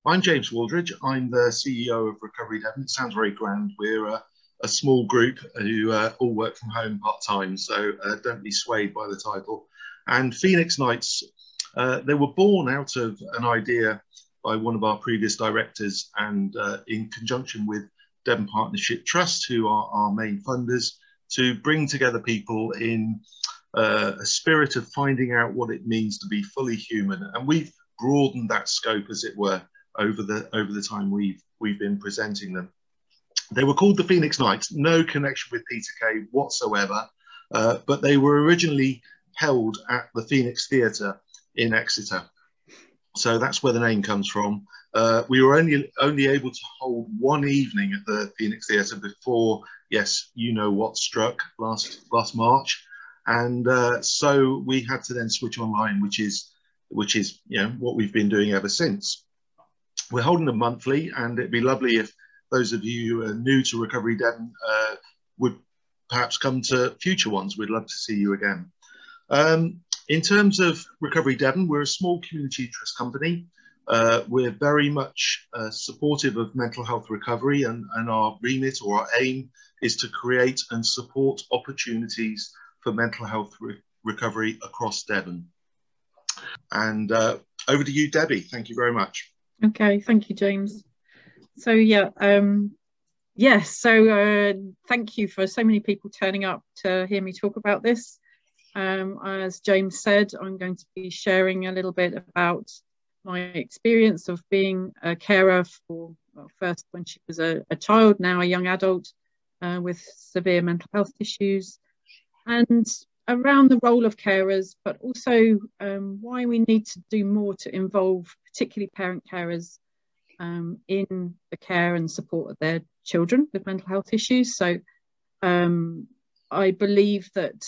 I'm James Waldridge. I'm the CEO of Recovery Devon. It sounds very grand. We're a small group who all work from home part-time, so don't be swayed by the title. And Phoenix Nights, they were born out of an idea by one of our previous directors and in conjunction with Devon Partnership Trust, who are our main funders, to bring together people in a spirit of finding out what it means to be fully human. And we've broadened that scope, as it were, over the time we've been presenting them. They were called the Phoenix Nights, no connection with Peter Kay whatsoever, but they were originally held at the Phoenix Theatre in Exeter. So that's where the name comes from. We were only able to hold one evening at the Phoenix Theatre before, yes, you know what struck last March, and so we had to then switch online, which is what we've been doing ever since. We're holding them monthly, and it'd be lovely if those of you who are new to Recovery Devon would perhaps come to future ones. We'd love to see you again. In terms of Recovery Devon, we're a small community interest company. We're very much supportive of mental health recovery, and our remit or our aim is to create and support opportunities for mental health recovery across Devon. And over to you, Debbie. Thank you very much. Okay, thank you, James. So thank you for so many people turning up to hear me talk about this. As James said, I'm going to be sharing a little bit about my experience of being a carer for, well, first when she was a child, now a young adult with severe mental health issues, and around the role of carers, but also why we need to do more to involve particularly parent carers in the care and support of their children with mental health issues. So I believe that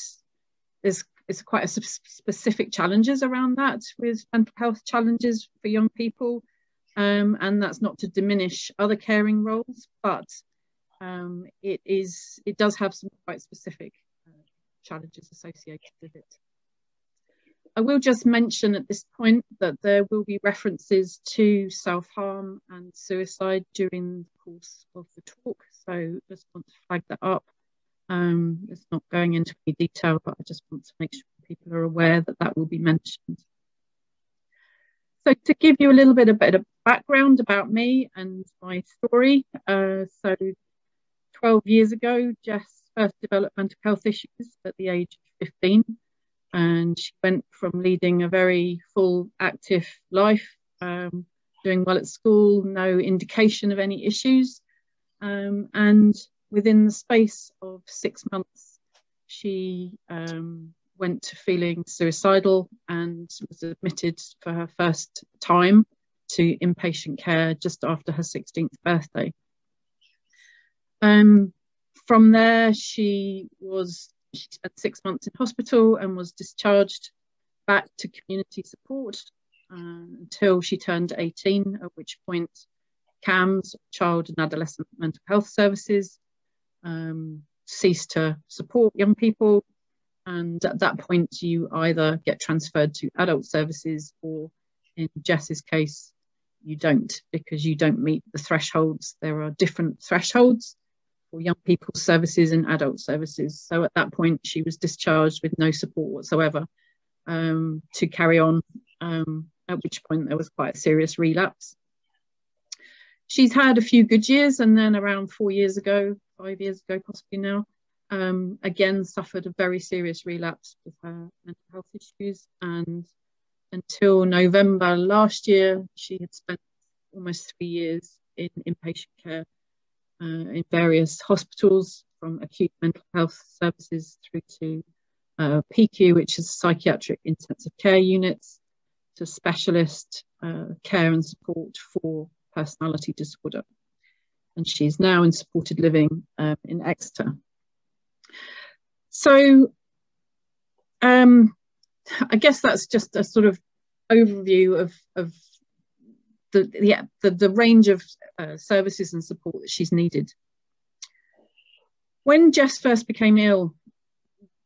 there's quite a specific challenges around that with mental health challenges for young people, and that's not to diminish other caring roles, but it does have some quite specific challenges associated with it. I will just mention at this point that there will be references to self-harm and suicide during the course of the talk, so just want to flag that up. It's not going into any detail, but I just want to make sure people are aware that that will be mentioned. So to give you a little bit of background about me and my story, so 12 years ago, Jess first developed mental health issues at the age of 15, and she went from leading a very full, active life, doing well at school, no indication of any issues, and within the space of 6 months, she went to feeling suicidal and was admitted for her first time to inpatient care just after her 16th birthday. From there, she spent 6 months in hospital and was discharged back to community support until she turned 18, at which point CAMHS, Child and Adolescent Mental Health Services, ceased to support young people, and at that point you either get transferred to adult services, or in Jess's case you don't, because you don't meet the thresholds. There are different thresholds for young people's services and adult services. So at that point she was discharged with no support whatsoever to carry on, at which point there was quite a serious relapse. She's had a few good years, and then around 5 years ago possibly now, again suffered a very serious relapse with her mental health issues, and until November last year she had spent almost 3 years in inpatient care in various hospitals, from acute mental health services through to PICU, which is psychiatric intensive care units, to specialist care and support for personality disorder. And she's now in supported living in Exeter. So I guess that's just a sort of overview of the range of services and support that she's needed. When Jess first became ill,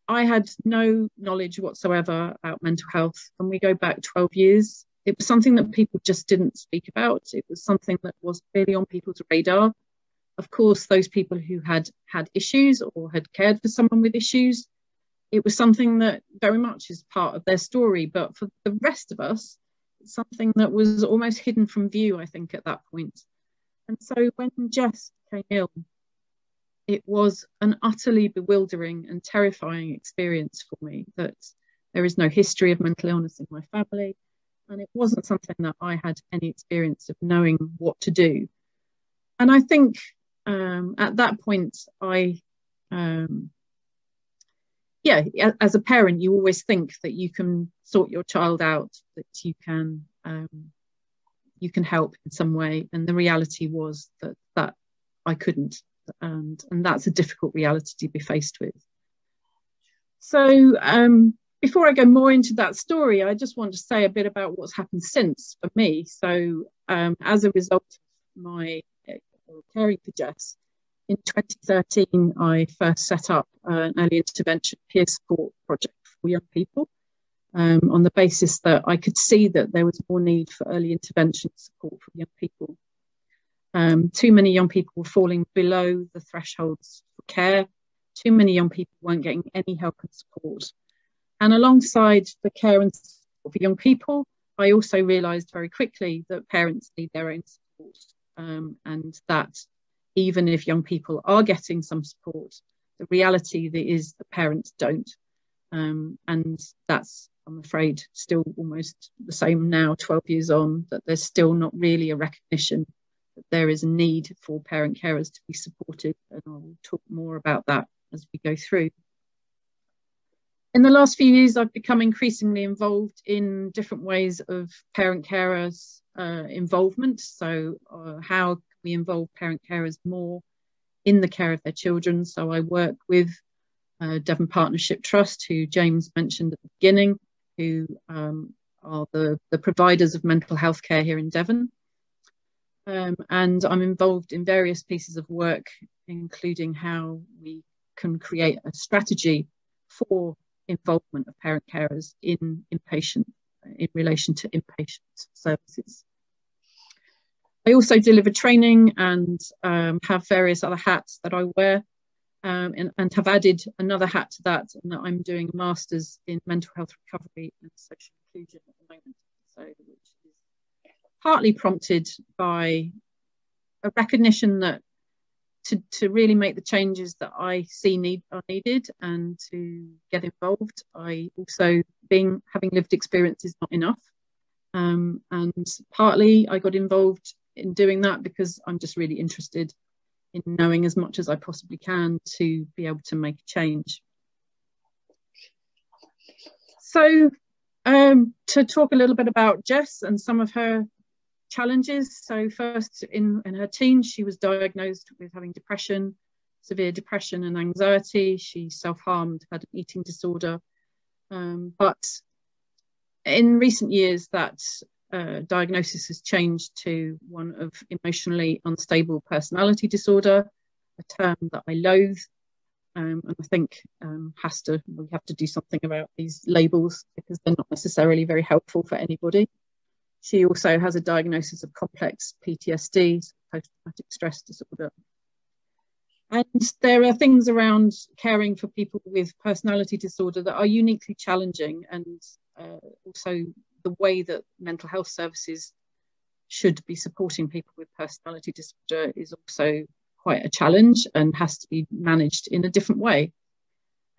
I had no knowledge whatsoever about mental health, and we go back 12 years. It was something that people just didn't speak about. It was something that was really on people's radar. Of course, those people who had issues or had cared for someone with issues, it was something that very much is part of their story. But for the rest of us, it's something that was almost hidden from view, I think, at that point. And so when Jess became ill, it was an utterly bewildering and terrifying experience for me, that there is no history of mental illness in my family. And it wasn't something that I had any experience of knowing what to do. And I think at that point, as a parent, you always think that you can sort your child out, that you can help in some way. And the reality was that I couldn't. And that's a difficult reality to be faced with. So before I go more into that story, I just want to say a bit about what's happened since for me. So as a result of my caring for Jess, in 2013, I first set up an early intervention peer support project for young people on the basis that I could see that there was more need for early intervention support for young people. Too many young people were falling below the thresholds for care. Too many young people weren't getting any help and support. And alongside the care and support for young people, I also realised very quickly that parents need their own support, and that even if young people are getting some support, the reality is that parents don't. And that's, I'm afraid, still almost the same now, 12 years on, that there's still not really a recognition that there is a need for parent carers to be supported. And I will talk more about that as we go through. In the last few years, I've become increasingly involved in different ways of parent carers involvement. So how can we involve parent carers more in the care of their children? So I work with Devon Partnership Trust, who James mentioned at the beginning, who are the providers of mental health care here in Devon. And I'm involved in various pieces of work, including how we can create a strategy for involvement of parent carers in relation to inpatient services. I also deliver training and have various other hats that I wear, and have added another hat to that, and that I'm doing a master's in mental health recovery and social inclusion at the moment. So, which is partly prompted by a recognition that to really make the changes that I see are needed and to get involved, I also, having lived experience is not enough. And partly I got involved in doing that because I'm just really interested in knowing as much as I possibly can to be able to make a change. So to talk a little bit about Jess and some of her challenges. So first, in her teens, she was diagnosed with having depression, severe depression and anxiety. She self-harmed, had an eating disorder. But in recent years, that diagnosis has changed to one of emotionally unstable personality disorder, a term that I loathe. And I think we have to do something about these labels because they're not necessarily very helpful for anybody. She also has a diagnosis of complex PTSD, post-traumatic stress disorder. And there are things around caring for people with personality disorder that are uniquely challenging, and also the way that mental health services should be supporting people with personality disorder is also quite a challenge and has to be managed in a different way.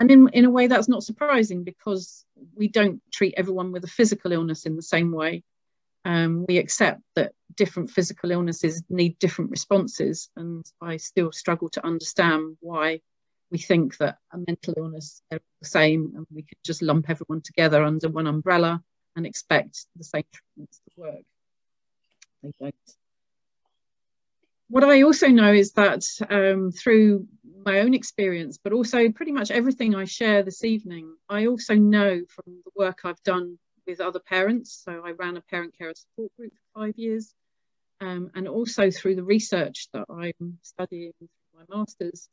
And in a way that's not surprising because we don't treat everyone with a physical illness in the same way. We accept that different physical illnesses need different responses, and I still struggle to understand why we think that a mental illness they're the same and we could just lump everyone together under one umbrella and expect the same treatments to work. They don't. What I also know is that through my own experience, but also pretty much everything I share this evening, I also know from the work I've done with other parents. So I ran a parent carer support group for 5 years, and also through the research that I'm studying for my master's,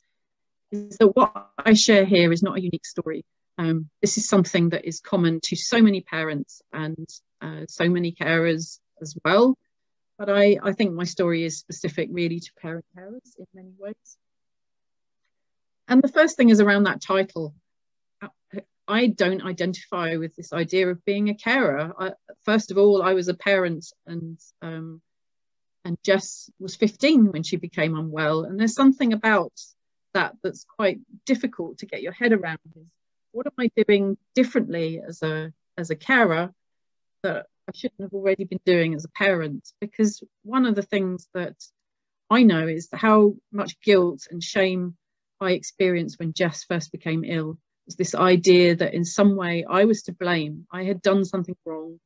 is that what I share here is not a unique story. This is something that is common to so many parents and so many carers as well. But I think my story is specific really to parent carers in many ways. And the first thing is around that title. I don't identify with this idea of being a carer. First of all, I was a parent, and Jess was 15 when she became unwell. And there's something about that that's quite difficult to get your head around. Is what am I doing differently as a carer that I shouldn't have already been doing as a parent? Because one of the things that I know is how much guilt and shame I experienced when Jess first became ill. Was this idea that in some way I was to blame. I had done something wrong.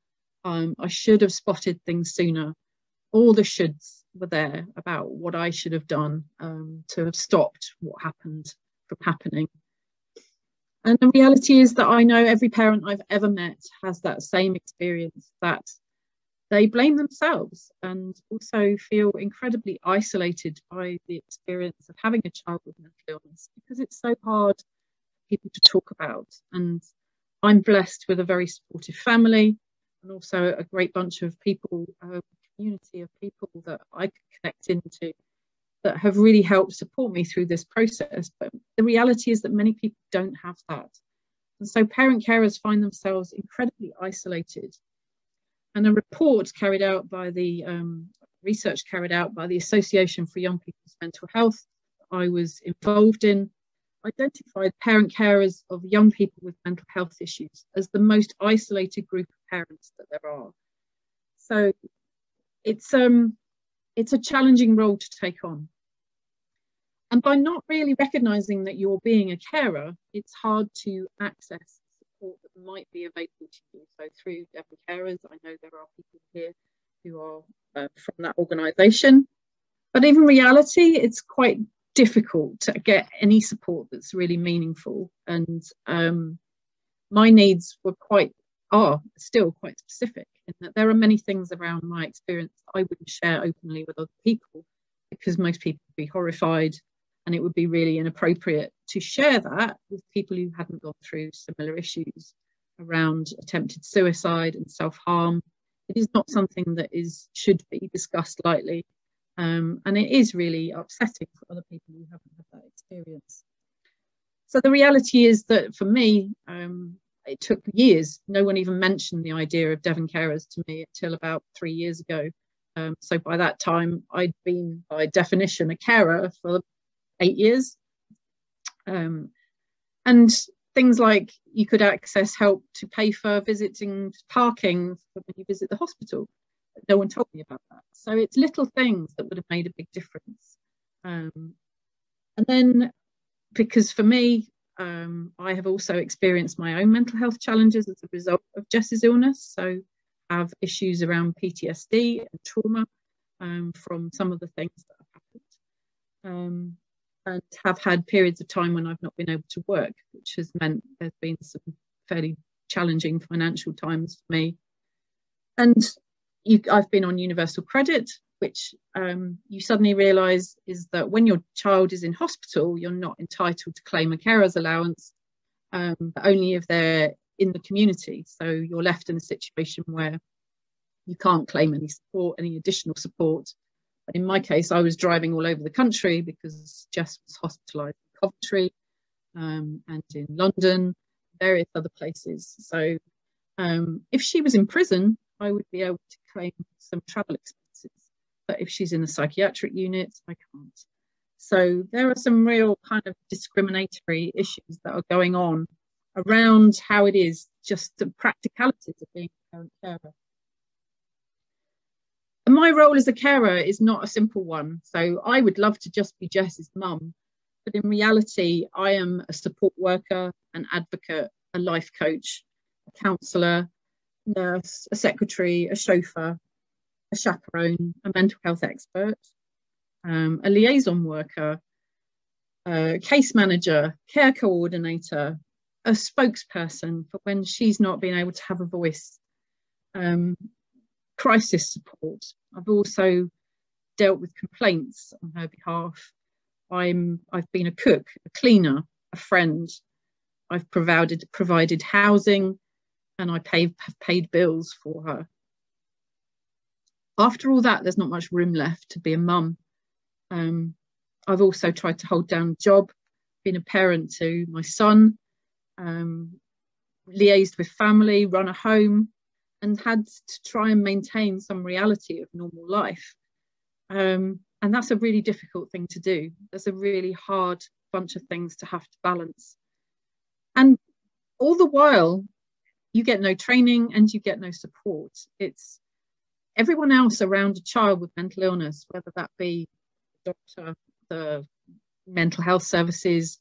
I should have spotted things sooner. All the shoulds were there about what I should have done to have stopped what happened from happening. And the reality is that I know every parent I've ever met has that same experience, that they blame themselves and also feel incredibly isolated by the experience of having a child with mental illness, because it's so hard for people to talk about. And I'm blessed with a very supportive family and also a great bunch of people, a community of people that I can connect into that have really helped support me through this process. But the reality is that many people don't have that. And so parent carers find themselves incredibly isolated. And a report carried out by the research carried out by the Association for Young People's Mental Health I was involved in identified parent carers of young people with mental health issues as the most isolated group of parents that there are. So it's a challenging role to take on. And by not really recognising that you're being a carer, it's hard to access support that might be available to you. So through Devon Carers, I know there are people here who are from that organisation. But in reality, it's quite difficult to get any support that's really meaningful. And my needs are still quite specific, in that there are many things around my experience I wouldn't share openly with other people, because most people would be horrified, and it would be really inappropriate to share that with people who hadn't gone through similar issues around attempted suicide and self-harm. It is not something that should be discussed lightly. And it is really upsetting for other people who haven't had that experience. So the reality is that for me, it took years. No one even mentioned the idea of Devon Carers to me until about 3 years ago. So by that time, I'd been, by definition, a carer for 8 years. And things like you could access help to pay for visiting parking when you visit the hospital. No one told me about that. So it's little things that would have made a big difference. And then, because for me, I have also experienced my own mental health challenges as a result of Jess's illness. So I have issues around PTSD and trauma from some of the things that have happened. And have had periods of time when I've not been able to work, which has meant there's been some fairly challenging financial times for me. And I've been on universal credit, which you suddenly realise is that when your child is in hospital, you're not entitled to claim a carer's allowance, but only if they're in the community. So you're left in a situation where you can't claim any support, any additional support. But in my case, I was driving all over the country because Jess was hospitalised in Coventry and in London, various other places. So if she was in prison, I would be able to claim some travel expenses. But if she's in the psychiatric unit, I can't. So there are some real kind of discriminatory issues that are going on around how it is, just the practicalities of being a parent carer. And my role as a carer is not a simple one. So I would love to just be Jess's mum, but in reality, I am a support worker, an advocate, a life coach, a counsellor, nurse, a secretary, a chauffeur, a chaperone, a mental health expert, a liaison worker, a case manager, care coordinator, a spokesperson for when she's not been able to have a voice, crisis support. I've also dealt with complaints on her behalf. I've been a cook, a cleaner, a friend. I've provided housing, and I have paid bills for her. After all that, there's not much room left to be a mum. I've also tried to hold down a job, been a parent to my son, liaised with family, run a home, and had to try and maintain some reality of normal life. And that's a really difficult thing to do. There's a really hard bunch of things to have to balance. And all the while, you get no training and you get no support. It's everyone else around a child with mental illness, whether that be the doctor, the mental health services,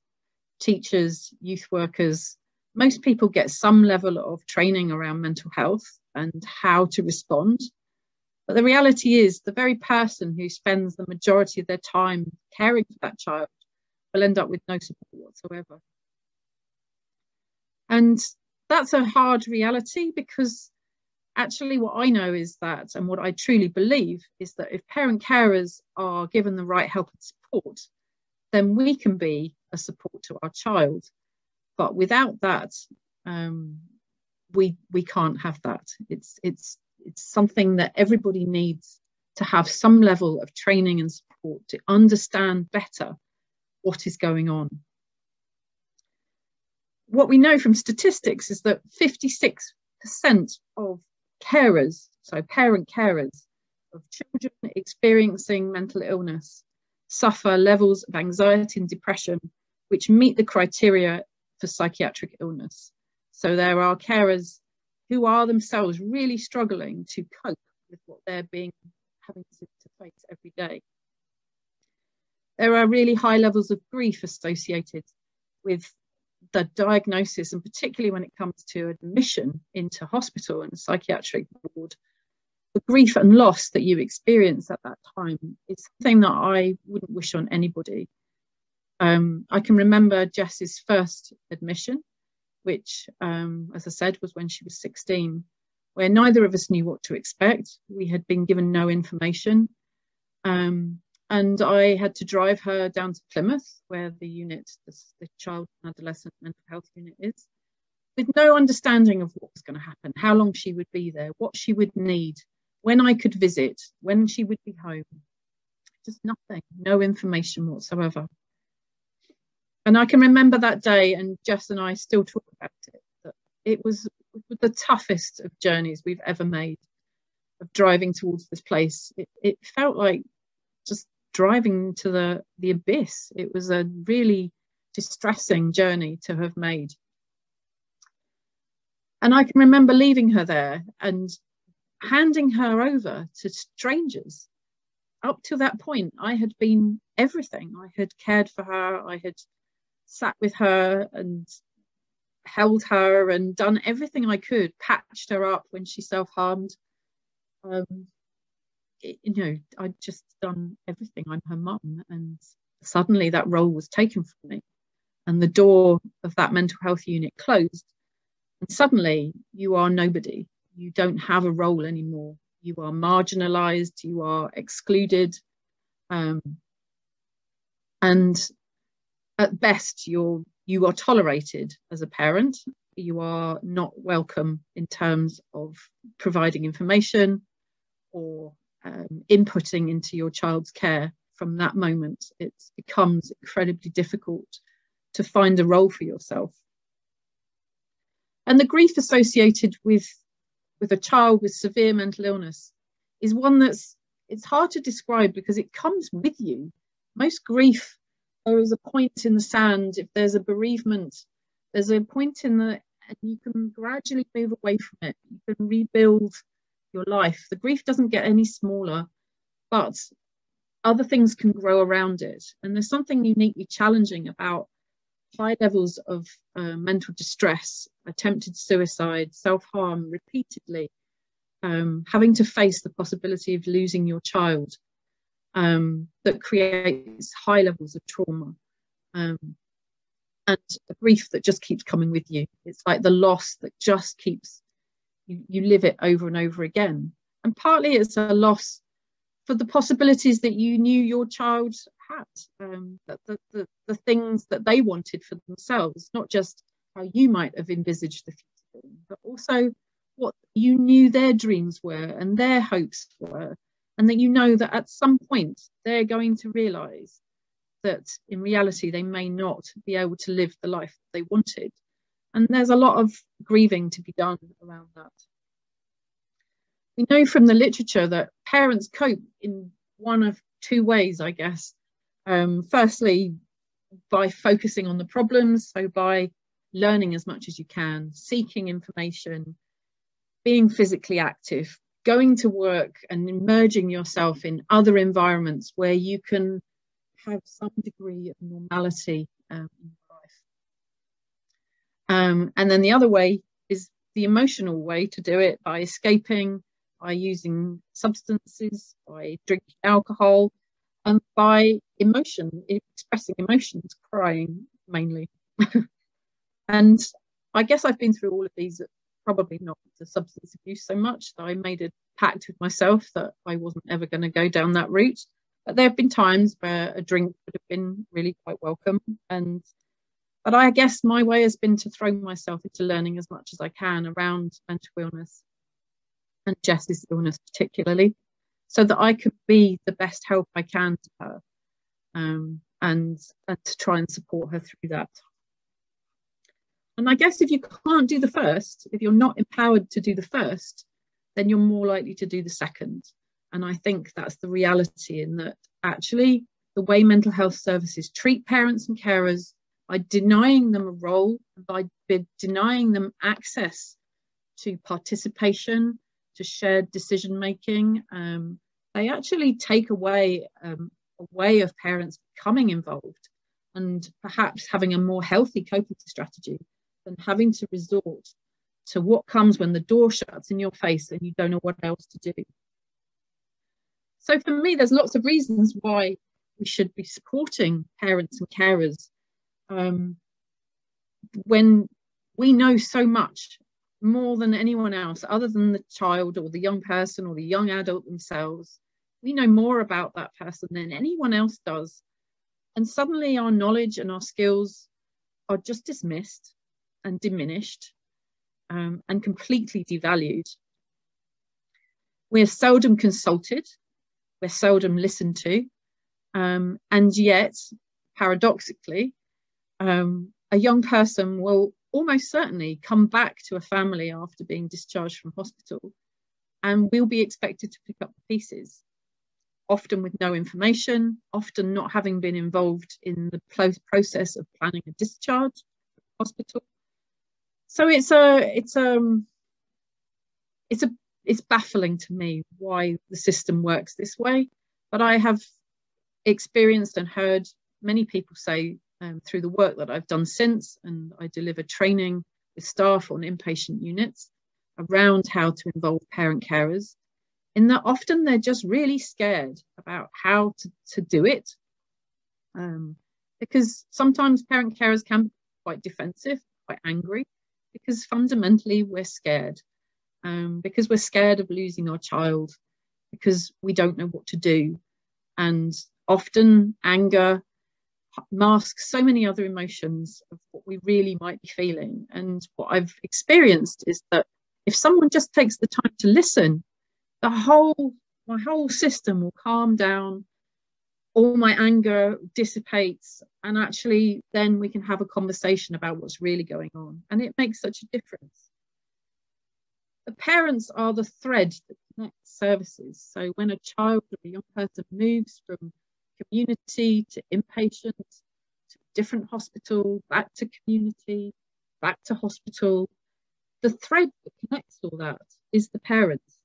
teachers, youth workers. Most people get some level of training around mental health and how to respond. But the reality is the very person who spends the majority of their time caring for that child will end up with no support whatsoever. And that's a hard reality, because actually what I know is that, and what I truly believe is that if parent carers are given the right help and support, then we can be a support to our child. But without that, we can't have that. It's something that everybody needs to have some level of training and support to understand better what is going on. What we know from statistics is that 56% of carers, so parent carers of children experiencing mental illness, suffer levels of anxiety and depression which meet the criteria for psychiatric illness. So there are carers who are themselves really struggling to cope with what they're having to face every day. There are really high levels of grief associated with the diagnosis, and particularly when it comes to admission into hospital and psychiatric ward. The grief and loss that you experience at that time is something that I wouldn't wish on anybody. I can remember Jess's first admission, which, as I said, was when she was 16, where neither of us knew what to expect. We had been given no information. And I had to drive her down to Plymouth, where the unit, the child and adolescent mental health unit is, with no understanding of what was going to happen, how long she would be there, what she would need, when I could visit, when she would be home. Just nothing, no information whatsoever. And I can remember that day, and Jess and I still talk about it, that it was the toughest of journeys we've ever made, of driving towards this place. It felt like just driving to the abyss. It was a really distressing journey to have made. And I can remember leaving her there and handing her over to strangers. Up to that point, I had been everything. I had cared for her, I had sat with her and held her and done everything I could, patched her up when she self-harmed. I'd just done everything. I'm her mum, and suddenly that role was taken from me, and the door of that mental health unit closed, and suddenly you are nobody. You don't have a role anymore. You are marginalized, you are excluded, and at best you are tolerated as a parent. You are not welcome in terms of providing information or inputting into your child's care. From that moment, it becomes incredibly difficult to find a role for yourself. And the grief associated with a child with severe mental illness is one it's hard to describe, because it comes with you. Most grief, there is a point in the sand. If there's a bereavement, there's a point and you can gradually move away from it. You can rebuild your life. The grief doesn't get any smaller, but other things can grow around it. And there's something uniquely challenging about high levels of mental distress, attempted suicide, self-harm repeatedly, having to face the possibility of losing your child, that creates high levels of trauma, and a grief that just keeps coming with you. It's like the loss that just keeps, you live it over and over again. And partly it's a loss for the possibilities that you knew your child had, the things that they wanted for themselves, not just how you might have envisaged the future children, but also what you knew their dreams were and their hopes were, and that you know that at some point they're going to realise that in reality they may not be able to live the life they wanted. And there's a lot of grieving to be done around that. We know from the literature that parents cope in one of two ways, I guess. Firstly, by focusing on the problems, so by learning as much as you can, seeking information, being physically active, going to work and immersing yourself in other environments where you can have some degree of normality in your life. And then the other way is the emotional way to do it, by escaping, by using substances, by drinking alcohol, and by expressing emotions, crying mainly. And I guess I've been through all of these, probably not the substance abuse so much, that I made a pact with myself that I wasn't ever going to go down that route. But there have been times where a drink would have been really quite welcome. But I guess my way has been to throw myself into learning as much as I can around mental illness, and Jess's illness particularly, so that I could be the best help I can to her, and to try and support her through that. And I guess if you can't do the first, if you're not empowered to do the first, then you're more likely to do the second. And I think that's the reality, in that actually the way mental health services treat parents and carers, by denying them a role, by denying them access to participation, to shared decision making, they actually take away a way of parents becoming involved and perhaps having a more healthy coping strategy than having to resort to what comes when the door shuts in your face and you don't know what else to do. So for me, there's lots of reasons why we should be supporting parents and carers when we know so much more than anyone else, other than the child or the young person or the young adult themselves. We know more about that person than anyone else does. And suddenly our knowledge and our skills are just dismissed and diminished, and completely devalued. We're seldom consulted, we're seldom listened to, and yet, paradoxically, a young person will almost certainly come back to a family after being discharged from hospital and will be expected to pick up the pieces, often with no information, often not having been involved in the process of planning a discharge from hospital. So it's baffling to me why the system works this way, but I have experienced and heard many people say through the work that I've done since, and I deliver training with staff on inpatient units around how to involve parent carers, in that often they're just really scared about how to do it, because sometimes parent carers can be quite defensive, quite angry, because fundamentally we're scared, because we're scared of losing our child, because we don't know what to do. And often anger masks so many other emotions of what we really might be feeling. And what I've experienced is that if someone just takes the time to listen, my whole system will calm down, all my anger dissipates, and actually then we can have a conversation about what's really going on. And it makes such a difference. The parents are the thread that connects services. So when a child or a young person moves from community to inpatient, to a different hospital, back to community, back to hospital, the thread that connects all that is the parents.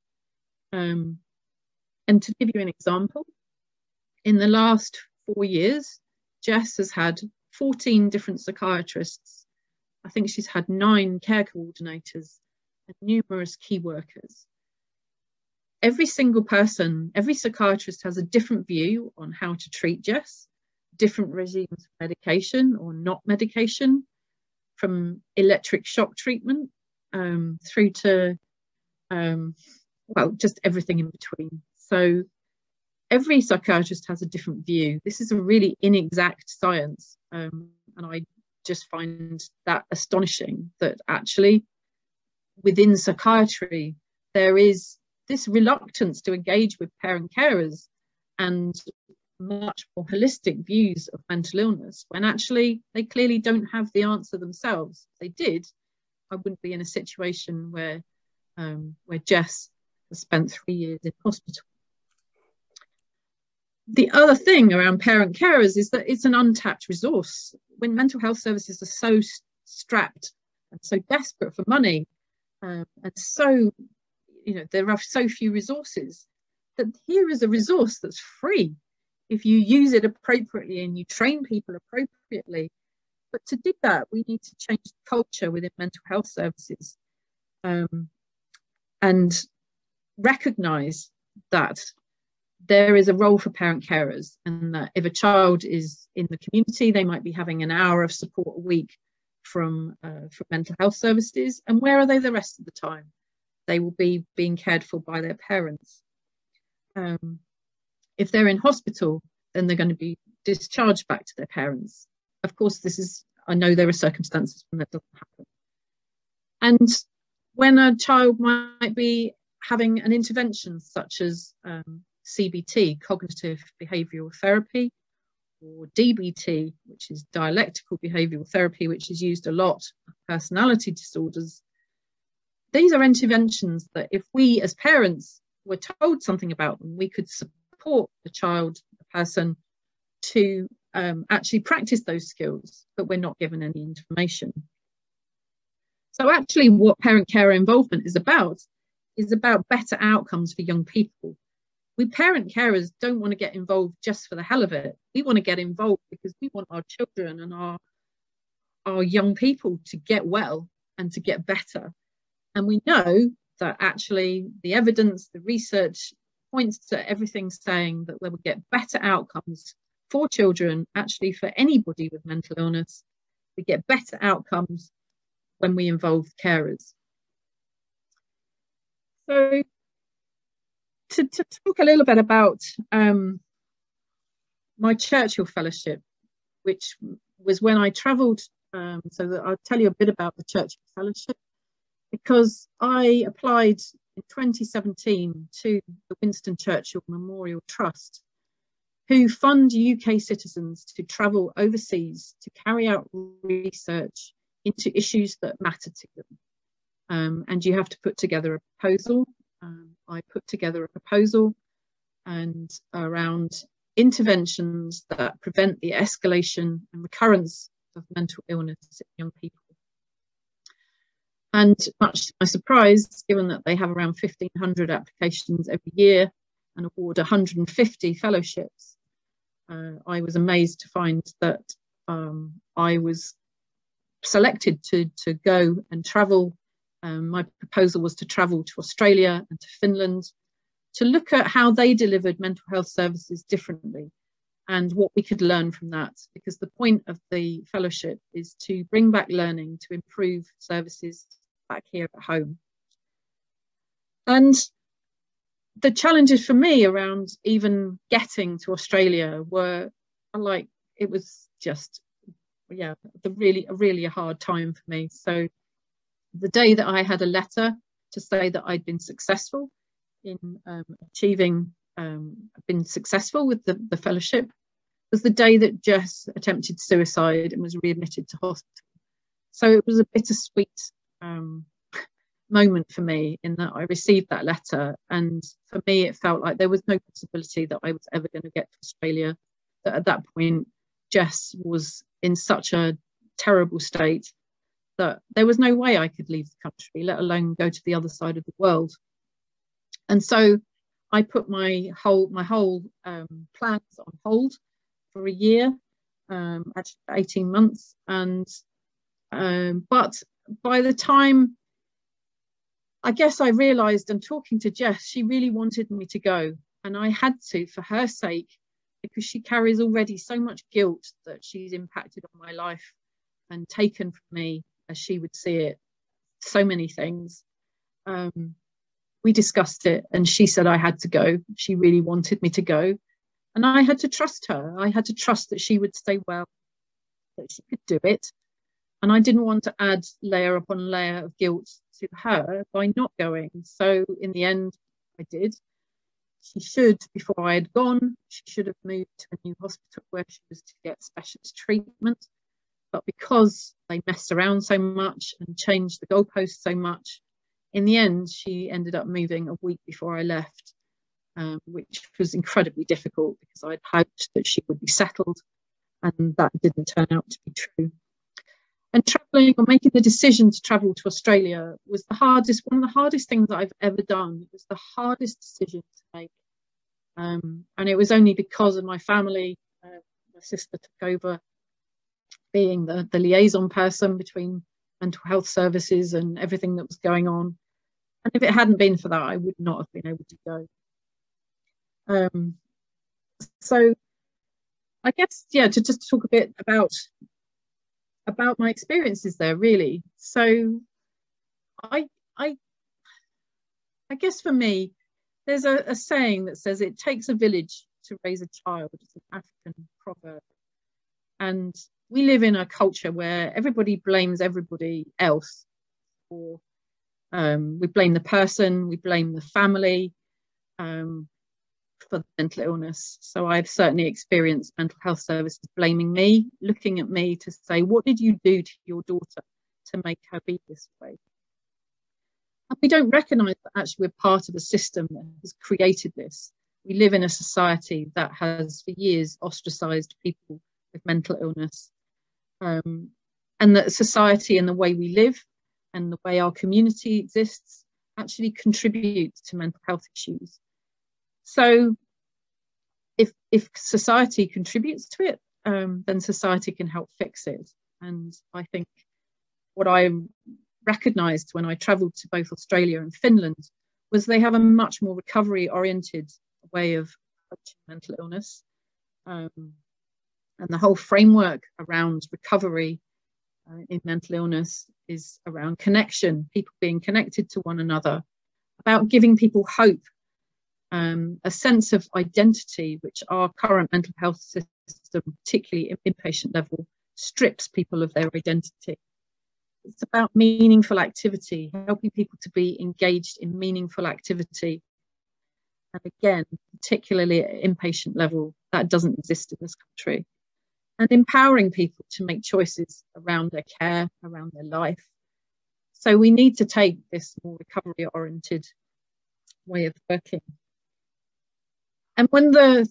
And to give you an example, in the last 4 years, Jess has had 14 different psychiatrists. I think she's had 9 care coordinators and numerous key workers. Every single person, every psychiatrist has a different view on how to treat Jess, different regimes of medication or not medication, from electric shock treatment through to, well, just everything in between. So every psychiatrist has a different view. This is a really inexact science, and I just find that astonishing, that actually within psychiatry, there is this reluctance to engage with parent carers and much more holistic views of mental illness, when actually they clearly don't have the answer themselves. If they did, I wouldn't be in a situation where Jess has spent 3 years in hospital. The other thing around parent carers is that it's an untapped resource. When mental health services are so strapped and so desperate for money, and so, there are so few resources, that here is a resource that's free if you use it appropriately and you train people appropriately. But to do that, we need to change the culture within mental health services, and recognise that there is a role for parent carers, and that if a child is in the community, they might be having an hour of support a week from mental health services. And where are they the rest of the time? They will be being cared for by their parents. If they're in hospital, then they're going to be discharged back to their parents. Of course, I know there are circumstances when that doesn't happen. And when a child might be having an intervention such as CBT, cognitive behavioural therapy, or DBT, which is dialectical behavioural therapy, which is used a lot for personality disorders. These are interventions that if we as parents were told something about them, we could support the child, the person, to actually practice those skills, but we're not given any information. So actually what parent carer involvement is about better outcomes for young people. We parent carers don't want to get involved just for the hell of it. We want to get involved because we want our children and our young people to get well and to get better. And we know that actually the evidence, the research points to everything saying that we will get better outcomes for children, actually for anybody with mental illness. We get better outcomes when we involve carers. So to talk a little bit about my Churchill Fellowship, which was when I travelled, so that I'll tell you a bit about the Churchill Fellowship, because I applied in 2017 to the Winston Churchill Memorial Trust, who fund UK citizens to travel overseas to carry out research into issues that matter to them. And you have to put together a proposal. I put together a proposal and around interventions that prevent the escalation and recurrence of mental illness in young people. And much to my surprise, given that they have around 1,500 applications every year and award 150 fellowships, I was amazed to find that I was selected to go and travel. My proposal was to travel to Australia and to Finland to look at how they delivered mental health services differently and what we could learn from that, because the point of the fellowship is to bring back learning to improve services back here at home. And the challenges for me around even getting to Australia were like, it was just, yeah, really a hard time for me. So the day that I had a letter to say that I'd been successful in been successful with the fellowship, was the day that Jess attempted suicide and was readmitted to hospital. So it was a bittersweet moment for me in that I received that letter, and for me it felt like there was no possibility that I was ever going to get to Australia. That at that point Jess was in such a terrible state that there was no way I could leave the country, let alone go to the other side of the world. And so I put my whole plans on hold for a year, actually 18 months. And but by the time, I guess I realised, and talking to Jess, she really wanted me to go, and I had to, for her sake, because she carries already so much guilt that she's impacted on my life and taken from me, as she would see it, so many things. We discussed it and she said I had to go. She really wanted me to go, and I had to trust her. I had to trust that she would stay well, that she could do it. And I didn't want to add layer upon layer of guilt to her by not going. So in the end, I did. She should, before I had gone, she should have moved to a new hospital where she was to get specialist treatment. But because they messed around so much and changed the goalposts so much, in the end, she ended up moving a week before I left, which was incredibly difficult because I'd hoped that she would be settled, and that didn't turn out to be true. And traveling, or making the decision to travel to Australia, was one of the hardest things that I've ever done. It was the hardest decision to make. And it was only because of my family. My sister took over being the liaison person between mental health services and everything that was going on. And if it hadn't been for that, I would not have been able to go. So I guess, yeah, to just talk a bit about my experiences there, really. So I guess for me, there's a saying that says it takes a village to raise a child. It's an African proverb. And we live in a culture where everybody blames everybody else. Or we blame the person, we blame the family for mental illness. So I've certainly experienced mental health services blaming me, looking at me to say, what did you do to your daughter to make her be this way? And we don't recognise that actually we're part of a system that has created this. We live in a society that has for years ostracised people with mental illness. And that society and the way we live and the way our community exists actually contributes to mental health issues. So if society contributes to it, then society can help fix it. And I think what I recognised when I travelled to both Australia and Finland was they have a much more recovery-oriented way of approaching mental illness. And the whole framework around recovery in mental illness is around connection, people being connected to one another, about giving people hope, a sense of identity, which our current mental health system, particularly at inpatient level, strips people of their identity. It's about meaningful activity, helping people to be engaged in meaningful activity. And again, particularly at inpatient level, that doesn't exist in this country. And empowering people to make choices around their care, around their life. So we need to take this more recovery-oriented way of working. And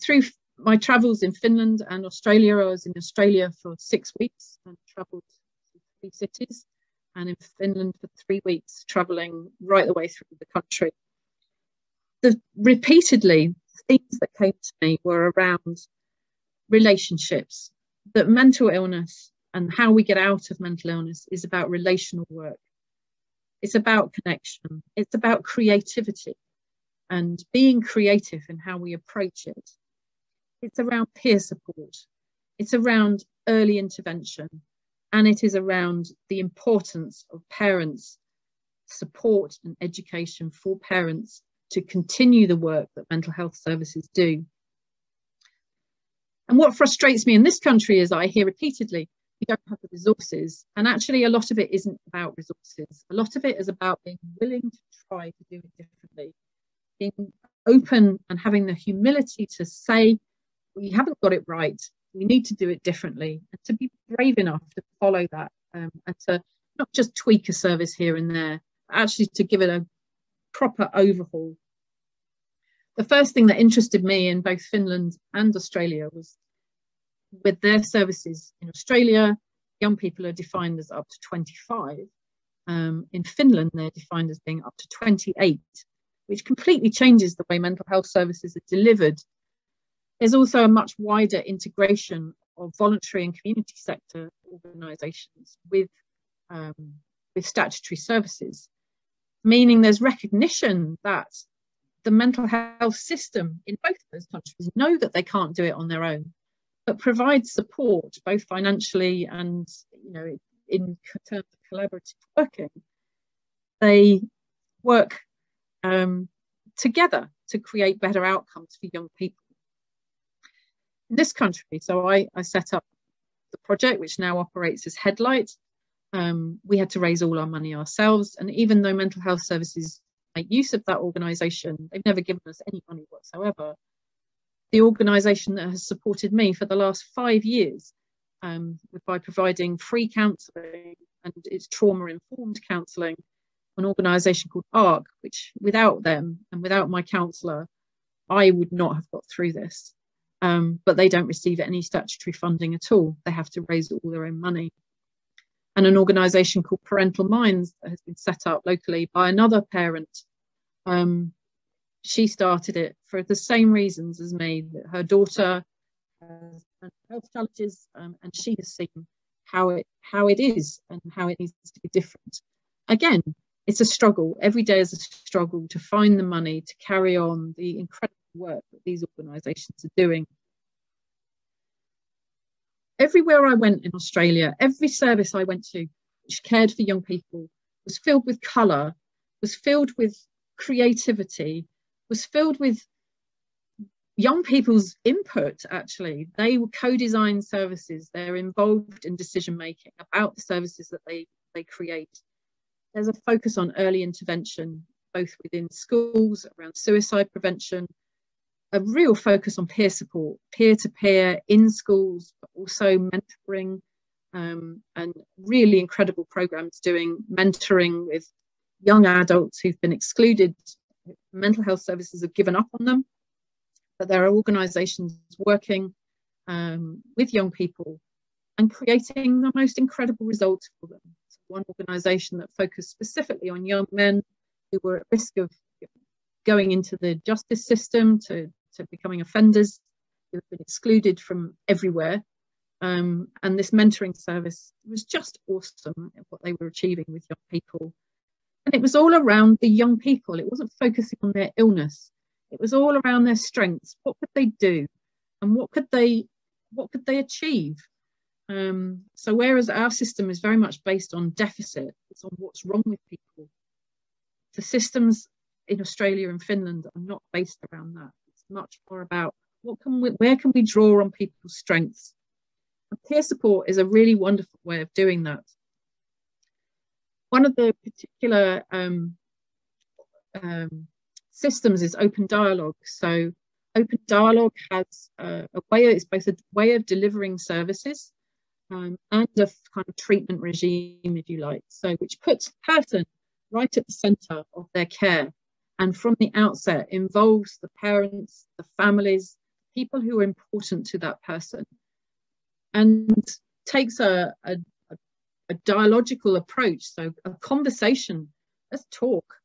through my travels in Finland and Australia, I was in Australia for 6 weeks and travelled to 3 cities, and in Finland for 3 weeks, travelling right the way through the country. Repeatedly, things that came to me were around relationships, that mental illness and how we get out of mental illness is about relational work. It's about connection. It's about creativity and being creative in how we approach it. It's around peer support. It's around early intervention. And it is around the importance of parents' support and education for parents to continue the work that mental health services do. And what frustrates me in this country is I hear repeatedly, we don't have the resources. And actually, a lot of it isn't about resources. A lot of it is about being willing to try to do it differently, being open and having the humility to say, we haven't got it right. We need to do it differently, and to be brave enough to follow that, and to not just tweak a service here and there, but actually to give it a proper overhaul. The first thing that interested me in both Finland and Australia was with their services. In Australia, young people are defined as up to 25. In Finland, they're defined as being up to 28, which completely changes the way mental health services are delivered. There's also a much wider integration of voluntary and community sector organisations with statutory services, meaning there's recognition that the mental health system in both of those countries know that they can't do it on their own, but provide support both financially and, you know, in terms of collaborative working. They work together to create better outcomes for young people. In this country, so I set up the project, which now operates as Headlight, We had to raise all our money ourselves. And even though Mental Health Services make use of that organisation, they've never given us any money whatsoever. The organisation that has supported me for the last 5 years by providing free counselling, and it's trauma-informed counselling, an organisation called ARC, which without them and without my counsellor, I would not have got through this. But they don't receive any statutory funding at all. They have to raise all their own money. And an organisation called Parental Minds that has been set up locally by another parent. She started it for the same reasons as me, that her daughter has health challenges, and she has seen how it is and how it needs to be different. Again, it's a struggle. Every day is a struggle to find the money to carry on the incredible work that these organisations are doing. Everywhere I went in Australia, every service I went to which cared for young people was filled with colour, was filled with creativity, was filled with young people's input, actually. They were co-designed services. They're involved in decision-making about the services that they create. There's a focus on early intervention, both within schools, around suicide prevention, a real focus on peer support, peer-to-peer in schools, but also mentoring, and really incredible programs doing mentoring with young adults who've been excluded. Mental health services have given up on them, but there are organisations working with young people and creating the most incredible results for them. So one organisation that focused specifically on young men who were at risk of going into the justice system, to becoming offenders, who have been excluded from everywhere. And this mentoring service was just awesome at what they were achieving with young people. And it was all around the young people. It wasn't focusing on their illness. It was all around their strengths. What could they do? And what could they achieve? So whereas our system is very much based on deficit, it's on what's wrong with people. The systems in Australia and Finland are not based around that. It's much more about where can we draw on people's strengths? And peer support is a really wonderful way of doing that. One of the particular systems is open dialogue. So open dialogue has it's both a way of delivering services and a kind of treatment regime, if you like, so which puts the person right at the centre of their care, and from the outset involves the parents, the families, people who are important to that person, and takes a dialogical approach, so a conversation, let's talk,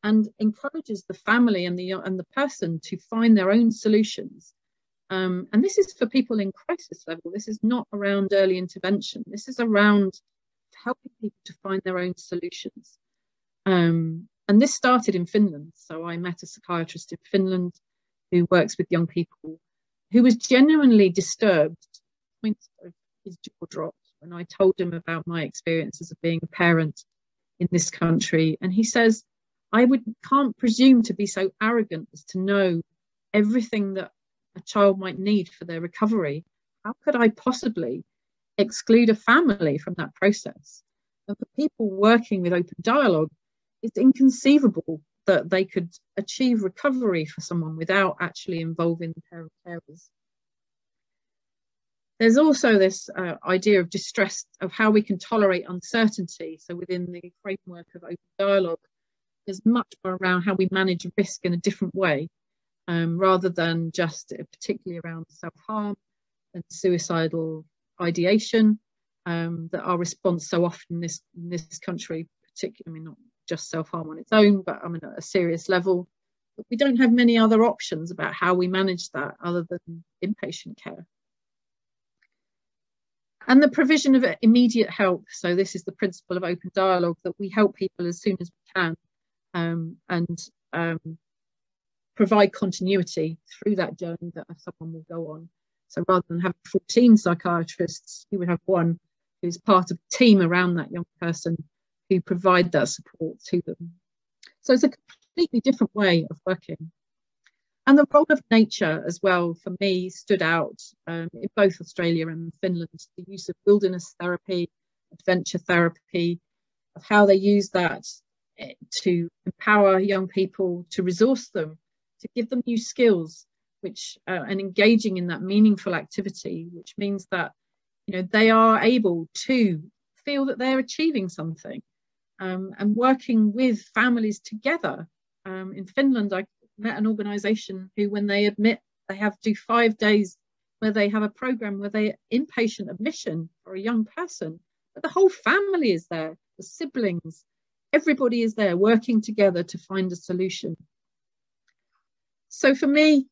and encourages the family and the person to find their own solutions. And this is for people in crisis level. This is not around early intervention. This is around helping people to find their own solutions. And this started in Finland. So I met a psychiatrist in Finland who works with young people, who was genuinely disturbed. His jaw dropped when I told him about my experiences of being a parent in this country. And he says, can't presume to be so arrogant as to know everything that a child might need for their recovery. How could I possibly exclude a family from that process? And for people working with open dialogue, it's inconceivable that they could achieve recovery for someone without actually involving the parent carers. There's also this idea of distress, of how we can tolerate uncertainty. So within the framework of open dialogue, there's much more around how we manage risk in a different way, rather than just particularly around self-harm and suicidal ideation, that our response so often in this country, particularly, I mean, not just self-harm on its own, but I mean at a serious level, but we don't have many other options about how we manage that other than inpatient care. And the provision of immediate help. So this is the principle of open dialogue, that we help people as soon as we can, and provide continuity through that journey that someone will go on. So rather than having 14 psychiatrists, you would have one who's part of a team around that young person who provide that support to them. So it's a completely different way of working. And the role of nature as well, for me, stood out in both Australia and Finland. The use of wilderness therapy, adventure therapy, of how they use that to empower young people, to resource them, to give them new skills, which and engaging in that meaningful activity, which means that, you know, they are able to feel that they're achieving something, and working with families together. In Finland, I met an organisation who, when they admit, they have to do 5 days where they have a program where they inpatient admission for a young person, but the whole family is there, the siblings, everybody is there working together to find a solution. So for me,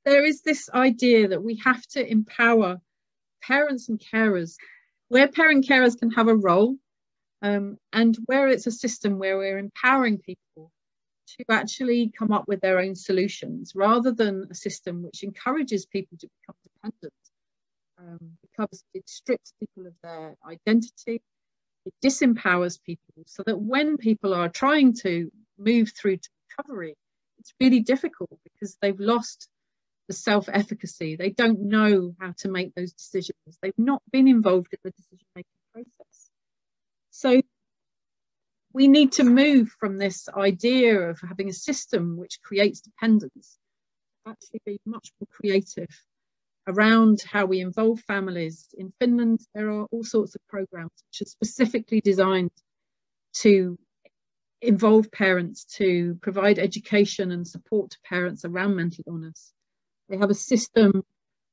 there is this idea that we have to empower parents and carers, where parent carers can have a role, and where it's a system where we're empowering people to actually come up with their own solutions, rather than a system which encourages people to become dependent, because it strips people of their identity, it disempowers people, so that when people are trying to move through to recovery, it's really difficult because they've lost the self-efficacy. They don't know how to make those decisions. They've not been involved in the decision-making process. So we need to move from this idea of having a system which creates dependence, actually be much more creative around how we involve families. In Finland, there are all sorts of programs which are specifically designed to involve parents, to provide education and support to parents around mental illness. They have a system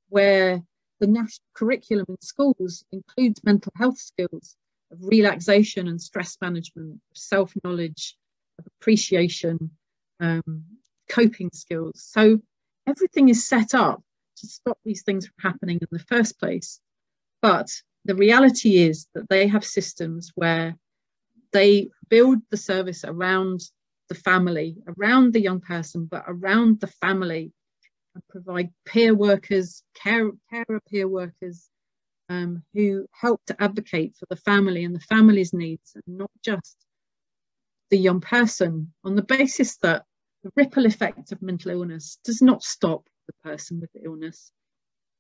where the national curriculum in schools includes mental health skills of relaxation and stress management, self-knowledge, of appreciation, coping skills. So everything is set up to stop these things from happening in the first place. But the reality is that they have systems where they build the service around the family, around the young person, but around the family, and provide peer workers, carer peer workers, who help to advocate for the family and the family's needs, and not just the young person, on the basis that the ripple effect of mental illness does not stop the person with the illness.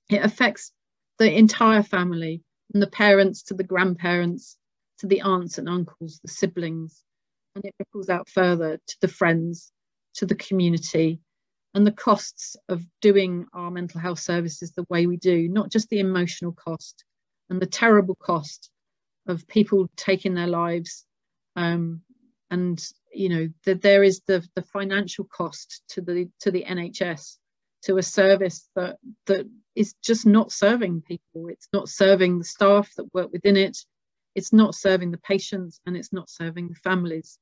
It affects the entire family, from the parents to the grandparents, to the aunts and uncles, the siblings, and it ripples out further to the friends, to the community. And the costs of doing our mental health services the way we do, not just the emotional cost and the terrible cost of people taking their lives, and you know, there is the financial cost to the NHS, to a service that is just not serving people. It's not serving the staff that work within it. It's not serving the patients, and it's not serving the families.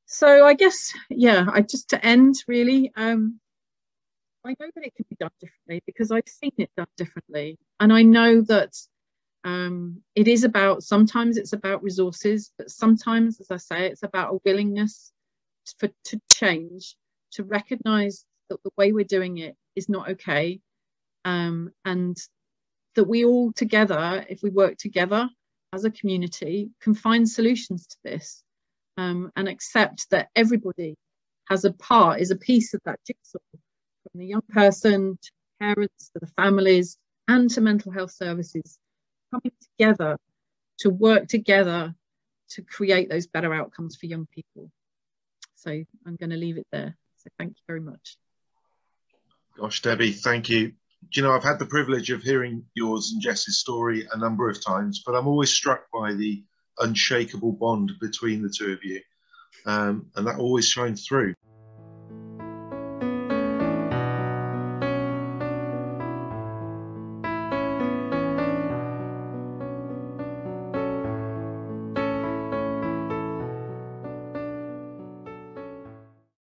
So I guess, yeah, just to end really, I know that it can be done differently because I've seen it done differently. And I know that it is about, sometimes it's about resources, but sometimes, as I say, it's about a willingness to change, to recognise that the way we're doing it is not okay, and that we all together, if we work together as a community, can find solutions to this. And accept that everybody has a part, is a piece of that jigsaw, from the young person to parents to the families and to mental health services, coming together to work together to create those better outcomes for young people. So I'm going to leave it there. So thank you very much. Gosh, Debbie, thank you. Do you know, I've had the privilege of hearing yours and Jess's story a number of times, but I'm always struck by the unshakable bond between the two of you, and that always shines through.